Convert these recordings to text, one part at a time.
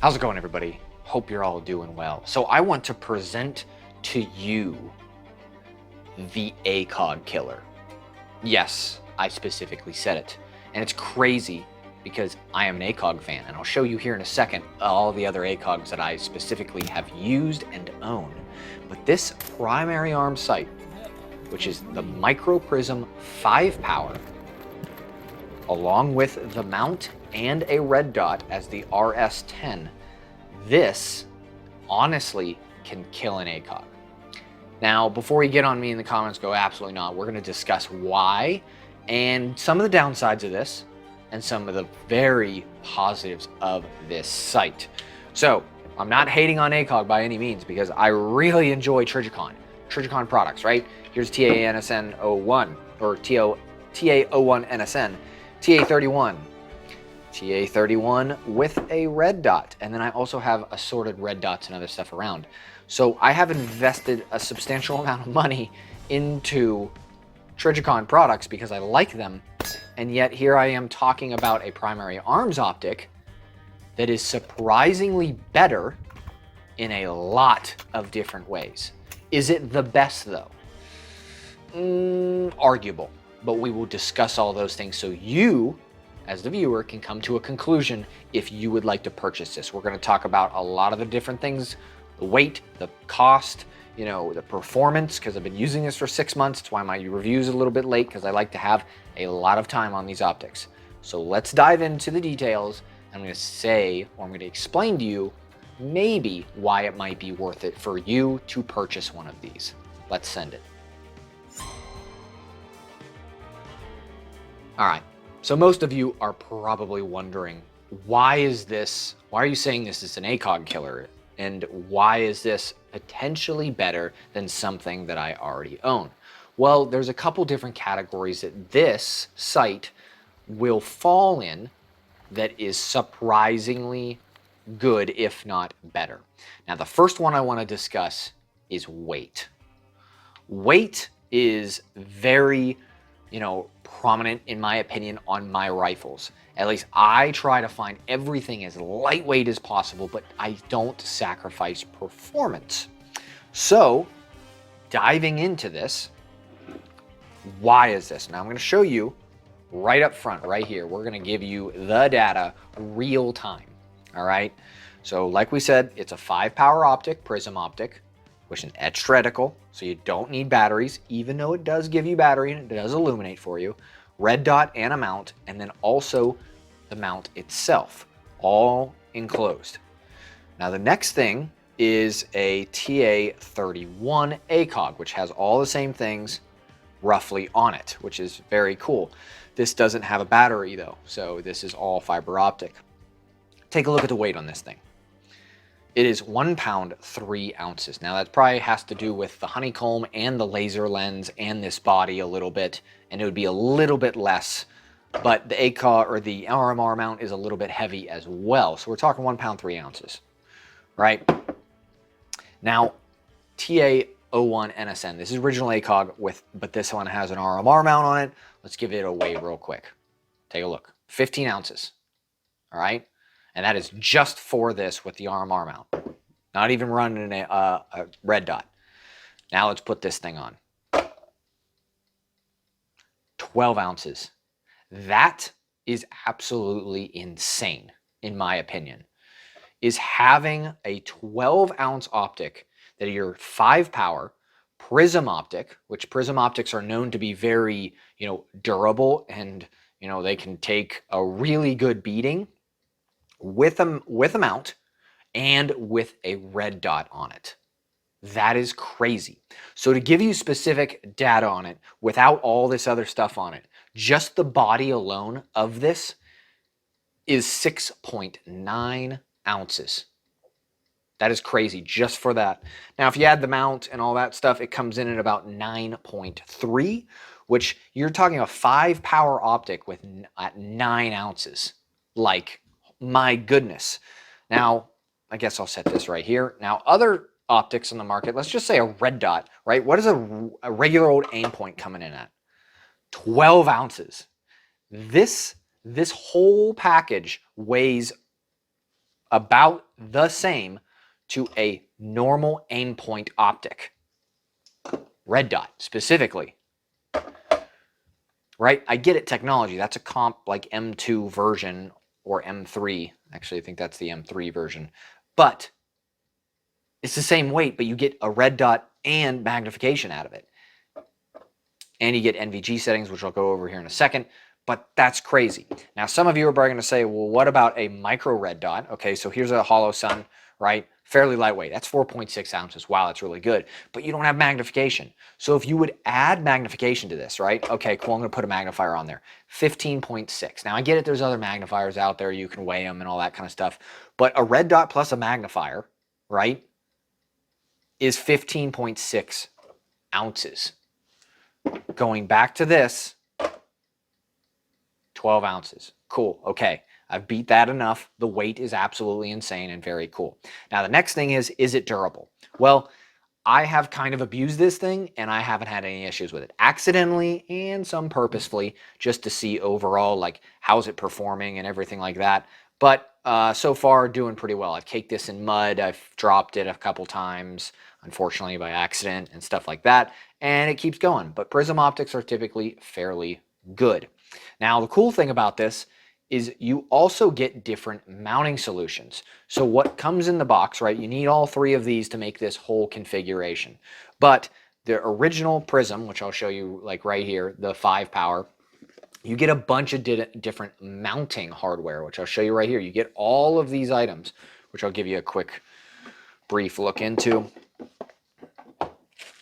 How's it going, everybody? Hope you're all doing well. So I want to present to you the ACOG killer. Yes, I specifically said it. And it's crazy because I am an ACOG fan, and I'll show you here in a second all the other ACOGs that I specifically have used and own. But this primary arm sight, which is the Micro Prism 5 power, along with the mount and a red dot as the RS10, this honestly can kill an ACOG. Now, before you get on me in the comments, go absolutely not. We're going to discuss why and some of the downsides of this and some of the very positives of this sight. So, I'm not hating on ACOG by any means because I really enjoy Trijicon products, right? Here's TANSN01 or TA01NSN, TA31. TA31 with a red dot, and then I also have assorted red dots and other stuff around. So I have invested a substantial amount of money into Trijicon products because I like them, and yet here I am talking about a primary arms optic that is surprisingly better in a lot of different ways. Is it the best though? Arguable, but we will discuss all those things so you, as the viewer, can come to a conclusion if you would like to purchase this. We're going to talk about a lot of the different things, the weight, the cost, the performance, because I've been using this for 6 months. That's why my review is a little bit late, because I like to have a lot of time on these optics. So let's dive into the details. I'm going to explain to you maybe why it might be worth it for you to purchase one of these. Let's send it. All right. So most of you are probably wondering, why are you saying this is an ACOG killer? And why is this potentially better than something that I already own? Well, there's a couple different categories that this sight will fall in that is surprisingly good, if not better. Now, the first one I want to discuss is weight. Weight is very prominent in my opinion on my rifles. At least I try to find everything as lightweight as possible, but I don't sacrifice performance. So diving into this, why is this? Now I'm going to show you right up front, right here. We're going to give you the data real time. All right. So like we said, it's a 5 power optic, prism optic, which is an etched reticle, so you don't need batteries, even though it does give you battery and it does illuminate for you. Red dot and a mount, and then also the mount itself, all enclosed. Now the next thing is a TA31 ACOG, which has all the same things roughly on it, which is very cool. This doesn't have a battery though, so this is all fiber optic. Take a look at the weight on this thing. It is 1 pound, 3 ounces. Now that probably has to do with the honeycomb and the laser lens and this body a little bit, and it would be a little bit less, but the ACOG or the RMR mount is a little bit heavy as well. So we're talking 1 pound, 3 ounces, right? Now, TA01NSN, this is original ACOG but this one has an RMR mount on it. Let's give it a weigh real quick. Take a look, 15 ounces, all right? And that is just for this with the RMR mount. Not even running a red dot. Now let's put this thing on. 12 ounces. That is absolutely insane, in my opinion. Is having a 12-ounce optic that are your 5 power prism optic, which prism optics are known to be very, durable, and they can take a really good beating, with a mount and with a red dot on it. That is crazy. So to give you specific data on it without all this other stuff on it, just the body alone of this is 6.9 ounces. That is crazy just for that. Now, if you add the mount and all that stuff, it comes in at about 9.3, which you're talking a 5 power optic at 9 ounces. Like, my goodness. Now, I guess I'll set this right here. Now, other optics on the market, let's just say a red dot, right? What is a regular old aim point coming in at? 12 ounces. This whole package weighs about the same to a normal aim point optic. Red dot specifically. Right? I get it, technology. That's a comp like M2 version or M3. Actually, I think that's the M3 version. But it's the same weight, but you get a red dot and magnification out of it. And you get NVG settings, which I'll go over here in a second. But that's crazy. Now, some of you are probably going to say, well, what about a micro red dot? Okay, so here's a hollow sun, right? Fairly lightweight. That's 4.6 ounces. Wow, that's really good. But you don't have magnification. So if you would add magnification to this, right? Okay, cool, I'm going to put a magnifier on there. 15.6. Now, I get it. There's other magnifiers out there. You can weigh them and all that kind of stuff. But a red dot plus a magnifier, right, is 15.6 ounces. Going back to this, 12 ounces. Cool. Okay. I've beat that enough. The weight is absolutely insane and very cool. Now, the next thing is it durable? Well, I have kind of abused this thing and I haven't had any issues with it. Accidentally and some purposefully, just to see overall, like, how's it performing and everything like that. But so far, doing pretty well. I've caked this in mud. I've dropped it a couple times, unfortunately by accident and stuff like that. And it keeps going. But Prism optics are typically fairly good. Now, the cool thing about this is you also get different mounting solutions. So what comes in the box, right? You need all three of these to make this whole configuration. But the original Prism, which I'll show you like right here, the 5 power, you get a bunch of different mounting hardware, which I'll show you right here. You get all of these items, which I'll give you a quick brief look into.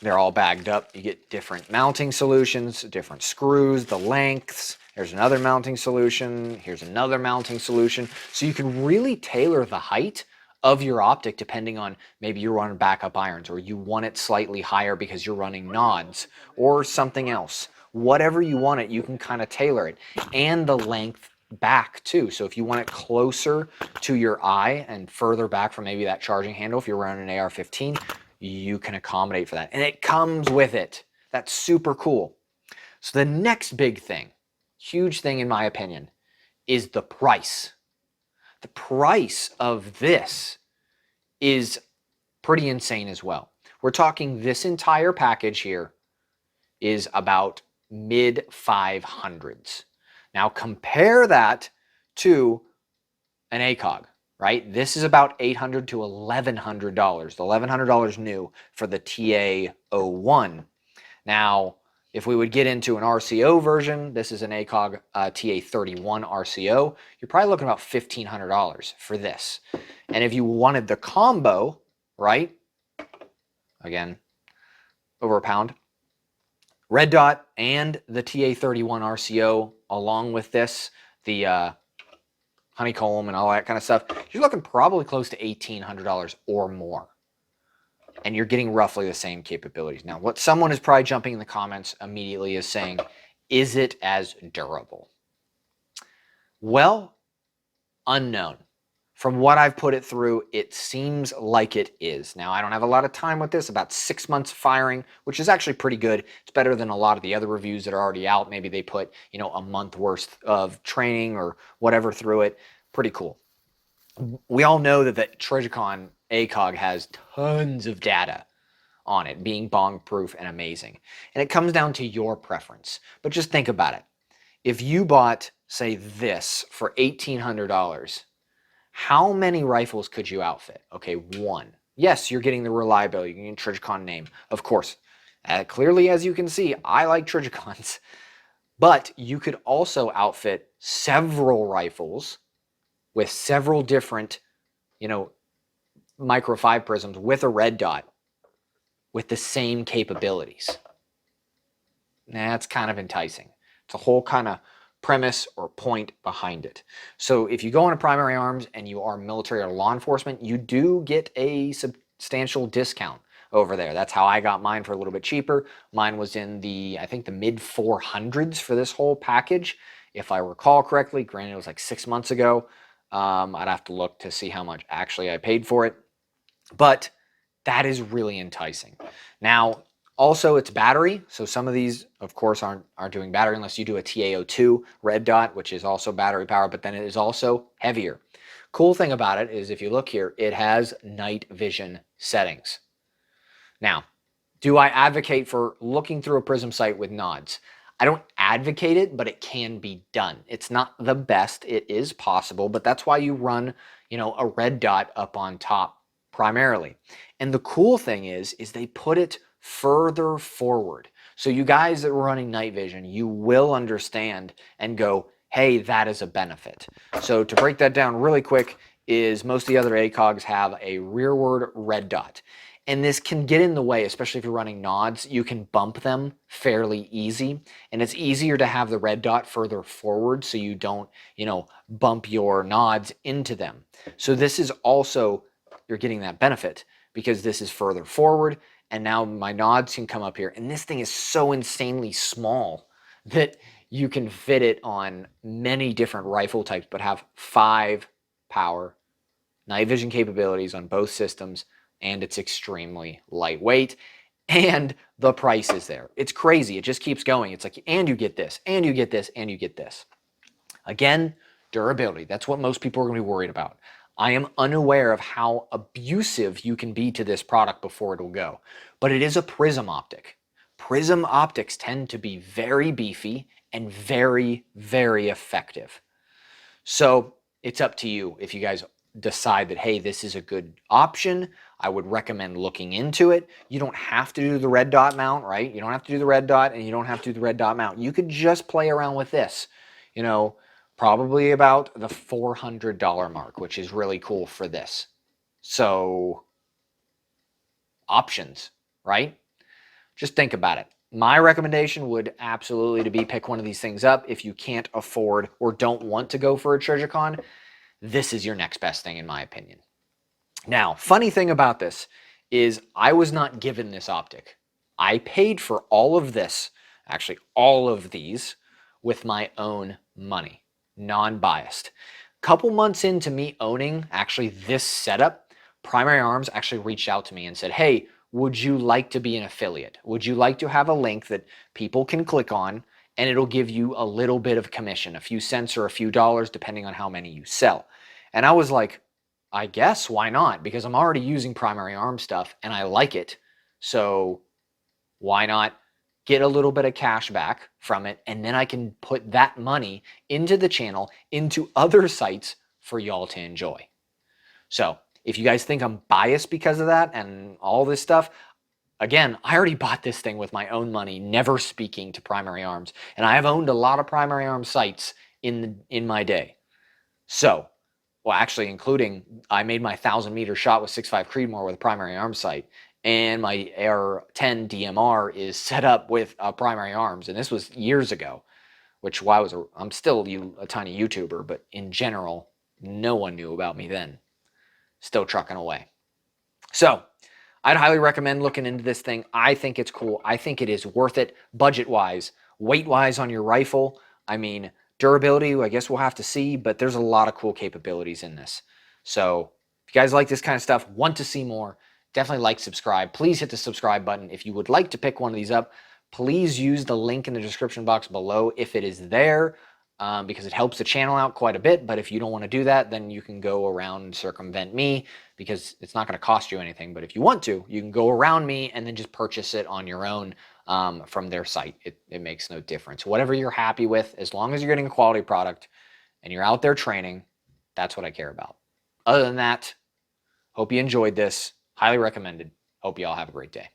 They're all bagged up. You get different mounting solutions, different screws, the lengths. There's another mounting solution. Here's another mounting solution. So you can really tailor the height of your optic depending on maybe you're running backup irons or you want it slightly higher because you're running nods or something else. Whatever you want it, you can kind of tailor it. And the length back too. So if you want it closer to your eye and further back from maybe that charging handle, if you're running an AR-15, you can accommodate for that. And it comes with it. That's super cool. So the next big thing, huge thing in my opinion, is the price. The price of this is pretty insane as well. We're talking this entire package here is about mid 500s. Now compare that to an ACOG. Right? This is about $800 to $1,100. The $1,100 new for the TA01. Now, if we would get into an RCO version, this is an ACOG TA31 RCO, you're probably looking about $1,500 for this. And if you wanted the combo, right? Again, over a pound. Red dot and the TA31 RCO along with this, the honeycomb and all that kind of stuff, you're looking probably close to $1,800 or more. And you're getting roughly the same capabilities. Now, what someone is probably jumping in the comments immediately is saying, is it as durable? Well, unknown. From what I've put it through, it seems like it is. Now, I don't have a lot of time with this, about 6 months of firing, which is actually pretty good. It's better than a lot of the other reviews that are already out. Maybe they put, you know, a month worth of training or whatever through it. Pretty cool. We all know that the Trijicon ACOG has tons of data on it, being bong-proof and amazing. And it comes down to your preference. But just think about it. If you bought, say, this for $1,800, how many rifles could you outfit? Okay, one. Yes, you're getting the reliability. You're getting Trijicon name, of course. Clearly, as you can see, I like Trijicons. But you could also outfit several rifles with several different, you know, Micro 5 prisms with a red dot with the same capabilities. That's kind of enticing. It's a whole kind of premise or point behind it. So if you go into primary arms and you are military or law enforcement, you do get a substantial discount over there. That's how I got mine for a little bit cheaper. Mine was in the, I think, the mid 400s for this whole package, if I recall correctly. Granted, it was like 6 months ago. I'd have to look to see how much actually I paid for it. But that is really enticing. Now, also, it's battery. So some of these, of course, aren't doing battery unless you do a TA02 red dot, which is also battery power, but then it is also heavier. Cool thing about it is if you look here, it has night vision settings. Now, do I advocate for looking through a Prism sight with nods? I don't advocate it, but it can be done. It's not the best. It is possible, but that's why you run, a red dot up on top primarily. And the cool thing is they put it further forward. So you guys that are running night vision, you will understand and go, hey, that is a benefit. So to break that down really quick is most of the other ACOGs have a rearward red dot. And this can get in the way, especially if you're running nods. You can bump them fairly easy. And it's easier to have the red dot further forward so you don't, bump your nods into them. So this is also, you're getting that benefit because this is further forward. And now my nods can come up here. And this thing is so insanely small that you can fit it on many different rifle types, but have 5 power, night vision capabilities on both systems, and it's extremely lightweight, and the price is there. It's crazy. It just keeps going. It's like, and you get this, and you get this, and you get this. Again, durability. That's what most people are going to be worried about. I am unaware of how abusive you can be to this product before it'll go, but it is a Prism optic. Prism optics tend to be very beefy and very, very effective. So it's up to you if you guys decide that, hey, this is a good option. I would recommend looking into it. You don't have to do the red dot mount, right? You don't have to do the red dot, and you don't have to do the red dot mount. You could just play around with this, probably about the $400 mark, which is really cool for this. So options, right? Just think about it. My recommendation would absolutely to be pick one of these things up. If you can't afford or don't want to go for a TreasureCon, this is your next best thing in my opinion. Now, funny thing about this is I was not given this optic. I paid for all of this, actually all of these, with my own money, non-biased. Couple months into me owning actually this setup, Primary Arms actually reached out to me and said, hey, would you like to be an affiliate? Would you like to have a link that people can click on and it'll give you a little bit of commission, a few cents or a few dollars, depending on how many you sell? And I was like, I guess, why not? Because I'm already using Primary Arm stuff and I like it. So why not get a little bit of cash back from it, and then I can put that money into the channel, into other sites for y'all to enjoy. So if you guys think I'm biased because of that and all this stuff, again, I already bought this thing with my own money, never speaking to Primary Arms. And I have owned a lot of Primary Arms sites in my day. So, well, actually, including I made my 1,000-meter shot with 6.5 Creedmoor with a Primary Arms sight. And my AR-10 DMR is set up with a Primary Arms. And this was years ago, which I'm still a tiny YouTuber, but in general, no one knew about me then. Still trucking away. So I'd highly recommend looking into this thing. I think it's cool. I think it is worth it budget-wise, weight-wise on your rifle. I mean, durability, I guess we'll have to see, but there's a lot of cool capabilities in this. So if you guys like this kind of stuff, want to see more, definitely like, subscribe. Please hit the subscribe button. If you would like to pick one of these up, please use the link in the description box below if it is there, because it helps the channel out quite a bit. But if you don't want to do that, then you can go around and circumvent me, because it's not going to cost you anything. But if you want to, you can go around me and then just purchase it on your own from their site. It makes no difference. Whatever you're happy with, as long as you're getting a quality product and you're out there training, that's what I care about. Other than that, hope you enjoyed this. Highly recommended. Hope you all have a great day.